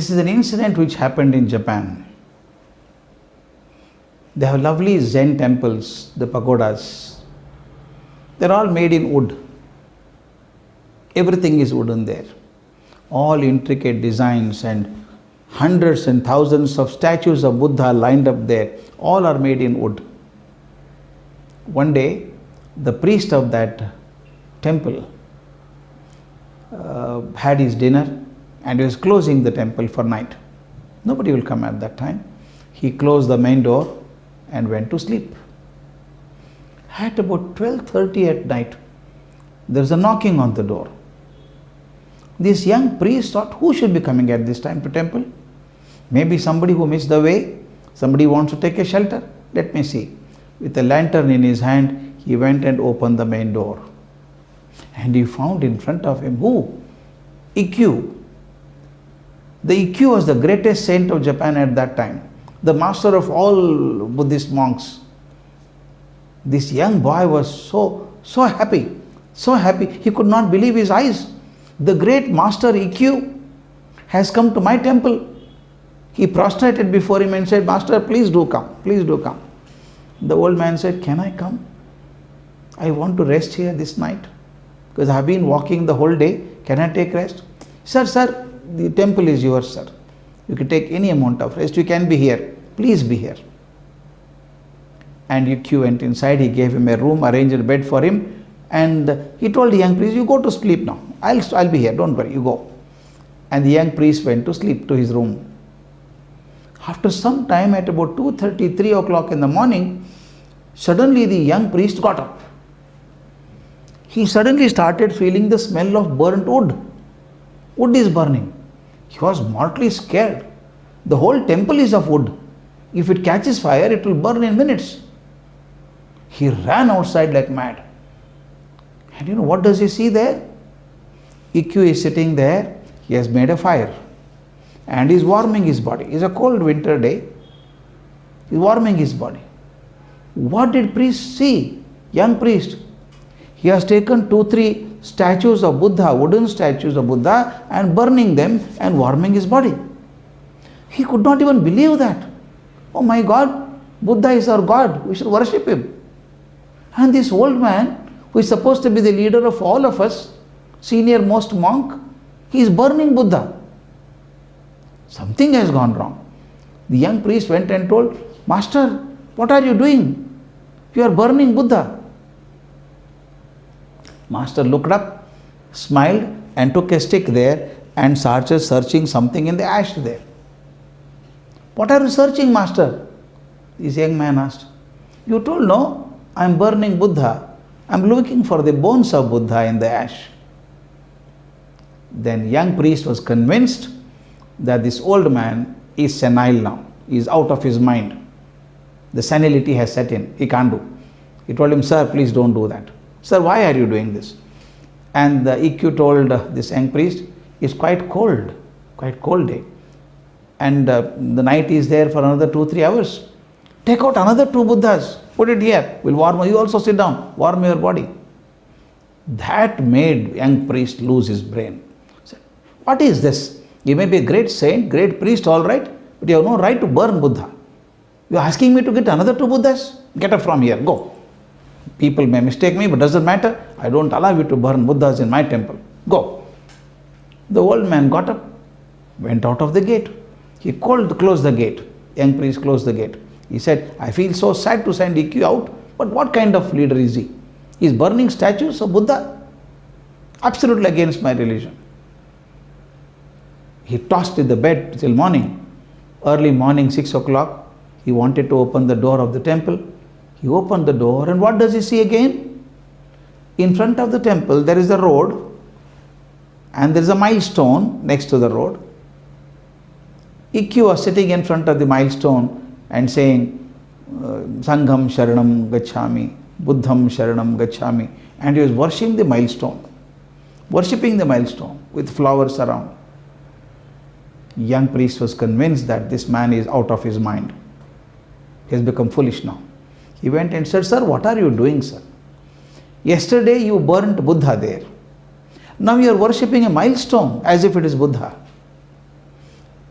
This is an incident which happened in Japan. They have lovely Zen temples, the pagodas. They're all made in wood. Everything is wooden there. All intricate designs and hundreds and thousands of statues of Buddha lined up there. All are made in wood. One day, the priest of that temple had his dinner and he was closing the temple for night. Nobody will come at that time. He closed the main door and went to sleep. At about 12:30 at night, there was a knocking on the door. This young priest thought, who should be coming at this time to temple? Maybe somebody who missed the way, somebody wants to take a shelter. Let me see. With a lantern in his hand, he went and opened the main door. And he found in front of him who? Ikkyu. The Ikkyu was the greatest saint of Japan at that time, the master of all Buddhist monks. This young boy was so happy, he could not believe his eyes. The great master Ikkyu has come to my temple. He prostrated before him and said, Master, please do come, please do come. The old man said, can I come? I want to rest here this night because I have been walking the whole day. Can I take rest? Sir, the temple is yours, sir. You can take any amount of rest. You can be here. Please be here. And Ikkyu went inside. He gave him a room, arranged a bed for him, and he told the young priest, you go to sleep now. I'll be here. Don't worry. You go. And the young priest went to sleep to his room. After some time, at about 2:30, 3 o'clock in the morning, suddenly the young priest got up. He suddenly started feeling the smell of burnt wood. Wood is burning. He was mortally scared. The whole temple is of wood. If it catches fire, it will burn in minutes. He ran outside like mad. And you know what does he see there? Ikkyu is sitting there. He has made a fire. And is warming his body. It's a cold winter day. He's warming his body. What did priest see? Young priest. He has taken 2-3 statues of Buddha, wooden statues of Buddha, and burning them and warming his body. He could not even believe that. Oh my God, Buddha is our God. We should worship him. And this old man, who is supposed to be the leader of all of us, senior most monk, he is burning Buddha. Something has gone wrong. The young priest went and told, Master, what are you doing? You are burning Buddha. Master looked up, smiled, and took a stick there and started searching something in the ash there. What are you searching, Master? This young man asked. You told, no, I am burning Buddha. I am looking for the bones of Buddha in the ash. Then young priest was convinced that this old man is senile now. He is out of his mind. The senility has set in. He can't do. He told him, Sir, please don't do that. Sir, why are you doing this? And the Ikkyu told this young priest, it's quite cold day. And the night is there for another 2-3 hours. Take out another 2 Buddhas. Put it here. We'll warm you. Also sit down. Warm your body. That made young priest lose his brain. He said, what is this? You may be a great saint, great priest, all right, but you have no right to burn Buddha. You are asking me to get another 2 Buddhas? Get up from here. Go. People may mistake me, but doesn't matter. I don't allow you to burn Buddhas in my temple. Go. The old man got up, went out of the gate. He closed the gate. Young priest closed the gate. He said, I feel so sad to send Ikkyu out, but what kind of leader is he? He is burning statues of Buddha. Absolutely against my religion. He tossed in the bed till morning. Early morning, 6 o'clock, he wanted to open the door of the temple. He opened the door, and what does he see again? In front of the temple, there is a road, and there is a milestone next to the road. Ikkyu was sitting in front of the milestone and saying, Sangham Sharanam Gacchami, Buddham Sharanam Gacchami. And he was worshipping the milestone with flowers around. Young priest was convinced that this man is out of his mind. He has become foolish now. He went and said, Sir, what are you doing, sir? Yesterday you burnt Buddha there. Now you are worshipping a milestone as if it is Buddha.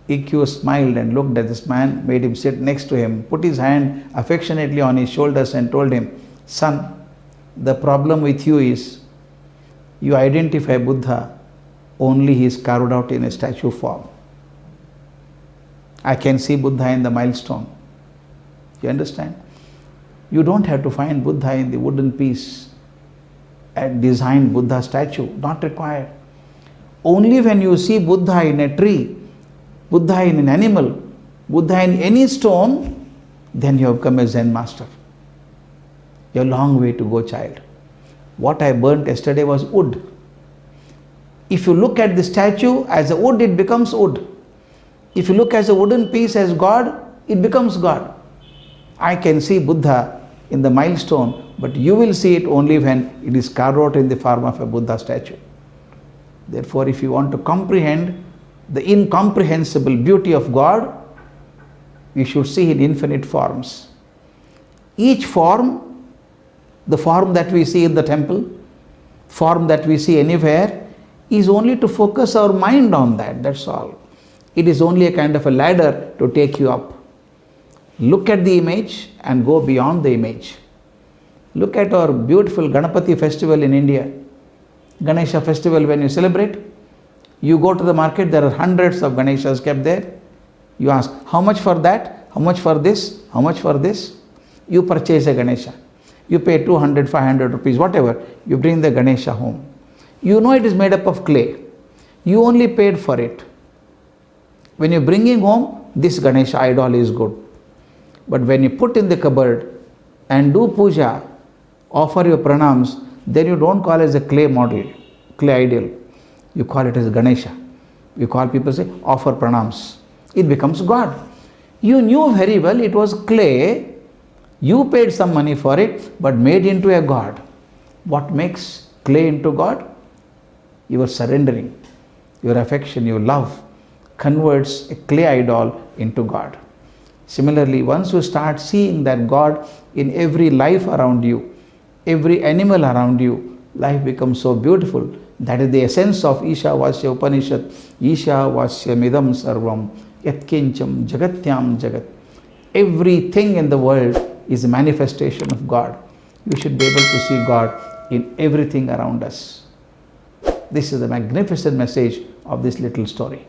EQ smiled and looked at this man, made him sit next to him, put his hand affectionately on his shoulders and told him, "Son, the problem with you is you identify Buddha only he is carved out in a statue form. I can see Buddha in the milestone. You understand? You don't have to find Buddha in the wooden piece, a designed Buddha statue, not required. Only when you see Buddha in a tree, Buddha in an animal, Buddha in any stone, then you have become a Zen master. You have a long way to go, child. What I burnt yesterday was wood. If you look at the statue as a wood, it becomes wood. If you look at a wooden piece as God, it becomes God. I can see Buddha in the milestone, but you will see it only when it is carved out in the form of a Buddha statue. Therefore, if you want to comprehend the incomprehensible beauty of God, you should see in infinite forms. Each form, the form that we see in the temple, form that we see anywhere, is only to focus our mind on that, that's all. It is only a kind of a ladder to take you up. Look at the image and go beyond the image. Look at our beautiful Ganapati festival in India. Ganesha festival, when you celebrate, you go to the market, there are hundreds of Ganeshas kept there. You ask, how much for that? How much for this? How much for this? You purchase a Ganesha. You pay 200, 500 rupees, whatever. You bring the Ganesha home. You know it is made up of clay. You only paid for it. When you're bringing home, this Ganesha idol is good. But when you put in the cupboard and do puja, offer your pranams, then you don't call it as a clay model, clay idol. You call it as Ganesha. You call people, say, offer pranams. It becomes God. You knew very well it was clay. You paid some money for it, but made into a God. What makes clay into God? Your surrendering, your affection, your love converts a clay idol into God. Similarly, once you start seeing that God in every life around you, every animal around you, life becomes so beautiful. That is the essence of Ishavasya Upanishad. Ishavasya midam sarvam yatkincham jagatyam jagat. Everything in the world is a manifestation of God. You should be able to see God in everything around us. This is the magnificent message of this little story.